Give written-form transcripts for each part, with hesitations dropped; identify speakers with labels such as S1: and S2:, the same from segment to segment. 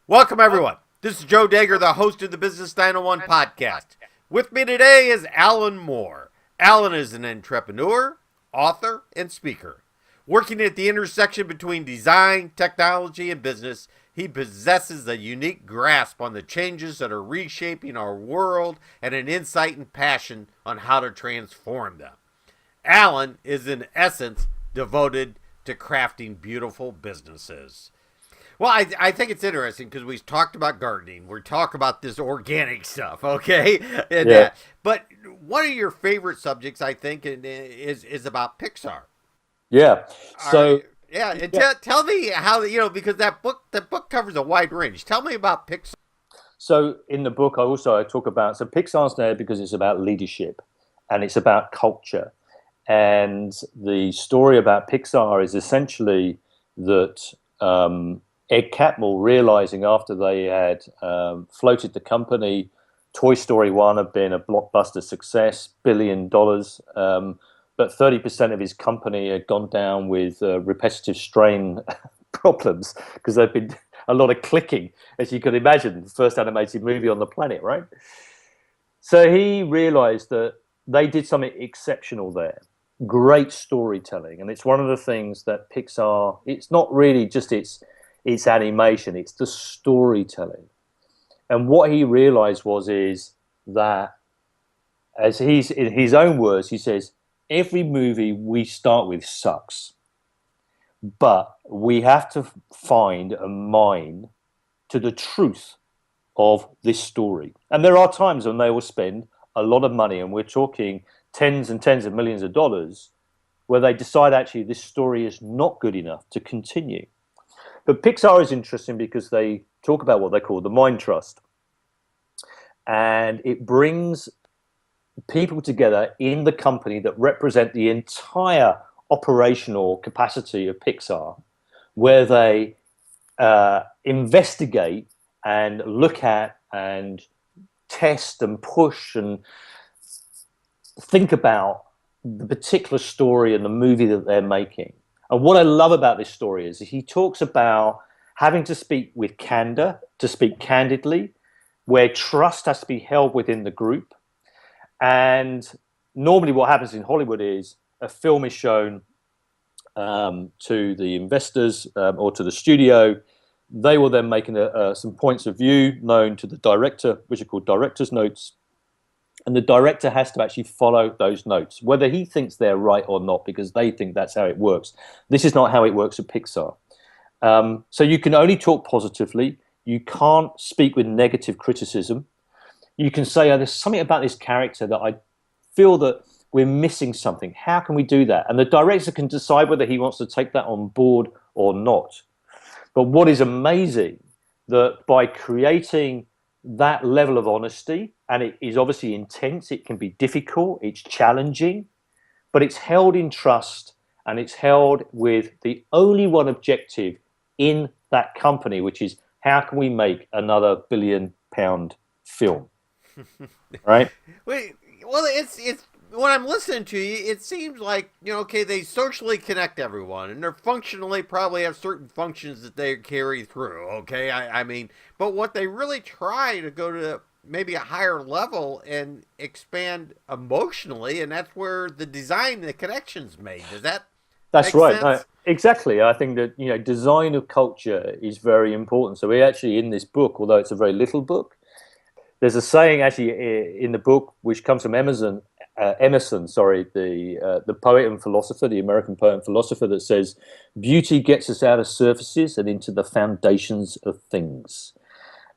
S1: Welcome, everyone. This is Joe Dager, the host of the Business 901 podcast. With me today is Alan Moore. Alan is an entrepreneur, author, and speaker. Working at the intersection between design, technology, and business, he possesses a unique grasp on the changes that are reshaping our world and an insight and passion on how to transform them. Alan is, in essence, devoted to crafting beautiful businesses. Well, I think it's interesting because we talked about gardening. We talk about this organic stuff, okay? And,
S2: Yeah.
S1: but one of your favorite subjects, I think, is about Pixar.
S2: Yeah.
S1: Are,
S2: So
S1: yeah, and
S2: yeah.
S1: tell me how, because that book covers a wide range. Tell me about Pixar.
S2: So in the book, I talk about Pixar's there because it's about leadership, and it's about culture, and the story about Pixar is essentially that Ed Catmull realizing after they had floated the company, Toy Story 1 had been a blockbuster success, $1 billion. But 30% of his company had gone down with repetitive strain problems because there'd been a lot of clicking, as you could imagine, the first animated movie on the planet, right? So he realized that they did something exceptional there. Great storytelling. And it's one of the things that Pixar, it's not really just its animation, it's the storytelling. And what he realized is that, as he's in his own words, he says, every movie we start with sucks, but we have to find a mine to the truth of this story. And there are times when they will spend a lot of money, and we're talking tens and tens of millions of dollars, where they decide actually this story is not good enough to continue. But Pixar is interesting because they talk about what they call the mind trust. And it brings people together in the company that represent the entire operational capacity of Pixar, where they investigate and look at and test and push and think about the particular story and the movie that they're making. And what I love about this story is he talks about having to speak with candor, to speak candidly, where trust has to be held within the group. And normally what happens in Hollywood is a film is shown to the investors or to the studio. They will then make some points of view known to the director, which are called director's notes. And the director has to actually follow those notes, whether he thinks they're right or not, because they think that's how it works. This is not how it works at Pixar. So you can only talk positively. You can't speak with negative criticism. You can say, oh, there's something about this character that I feel that we're missing something. How can we do that? And the director can decide whether he wants to take that on board or not. But what is amazing, that by creating that level of honesty, and it is obviously intense, it can be difficult, it's challenging, but it's held in trust, and it's held with the only one objective in that company, which is how can we make another £1 billion film, right?
S1: Wait, well, it's when I'm listening to you, it seems like, okay, they socially connect everyone, and they're functionally probably have certain functions that they carry through. Okay, I mean, but what they really try to go to maybe a higher level and expand emotionally, and that's where the design, the connections made. Does that
S2: That's
S1: make
S2: right. No,
S1: sense?
S2: exactly. I think that design of culture is very important. So we actually in this book, although it's a very little book, there's a saying actually in the book which comes from Emerson, sorry, the poet and philosopher, the American poet and philosopher, that says, "Beauty gets us out of surfaces and into the foundations of things."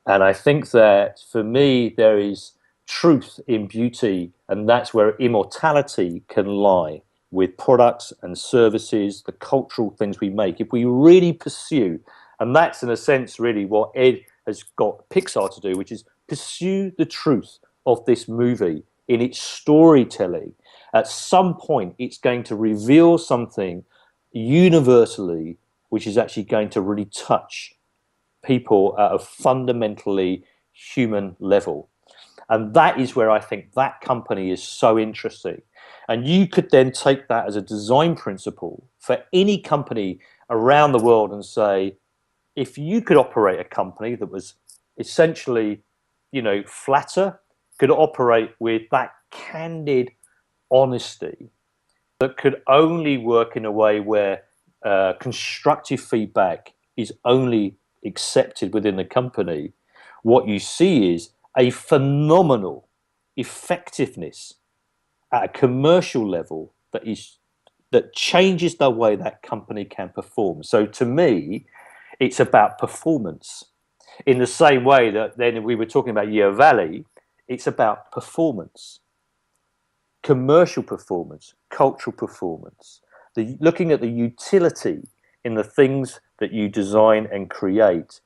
S2: And I think that for me, there is truth in beauty, and that's where immortality can lie with products and services, the cultural things we make. If we really pursue, and that's in a sense really what Ed has got Pixar to do, which is pursue the truth of this movie in its storytelling. At some point, it's going to reveal something universally, which is actually going to really touch people at a fundamentally human level. And that is where I think that company is so interesting. And you could then take that as a design principle for any company around the world and say, if you could operate a company that was essentially, flatter, could operate with that candid honesty, that could only work in a way where constructive feedback is only accepted within the company, what you see is a phenomenal effectiveness at a commercial level that changes the way that company can perform. So to me, it's about performance. In the same way that then we were talking about Year Valley, it's about performance, commercial performance, cultural performance, looking at the utility in the things that you design and create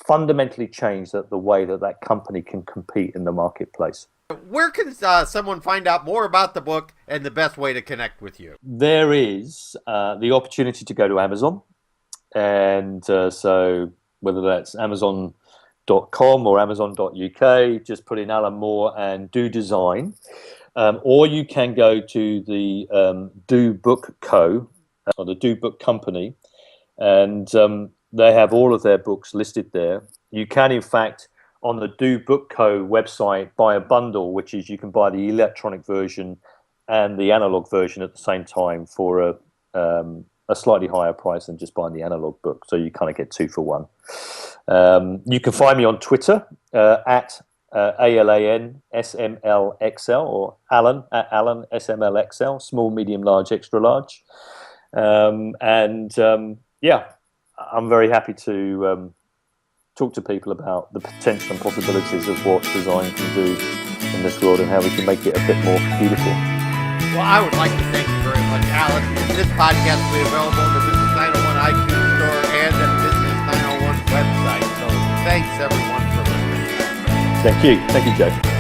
S2: fundamentally change the way that company can compete in the marketplace.
S1: Where can someone find out more about the book and the best way to connect with you?
S2: There is the opportunity to go to Amazon. And so whether that's Amazon.com or Amazon.uk, just put in Alan Moore and Do Design. Or you can go to the Do Book Co. Or the Do Book Company. And they have all of their books listed there. You can, in fact, on the Do Book Co. website, buy a bundle, which is you can buy the electronic version and the analog version at the same time for a slightly higher price than just buying the analog book. So you kind of get 2 for 1. You can find me on Twitter at ALAN SMLXL or Alan at Alan SMLXL, small, medium, large, extra large. Yeah, I'm very happy to talk to people about the potential and possibilities of what design can do in this world and how we can make it a bit more beautiful.
S1: Well, I would like to thank you very much, Alan. This podcast will be available on the Business 901 iTunes Store and the Business 901 website. So thanks, everyone, for listening.
S2: Thank you. Thank you, Joe.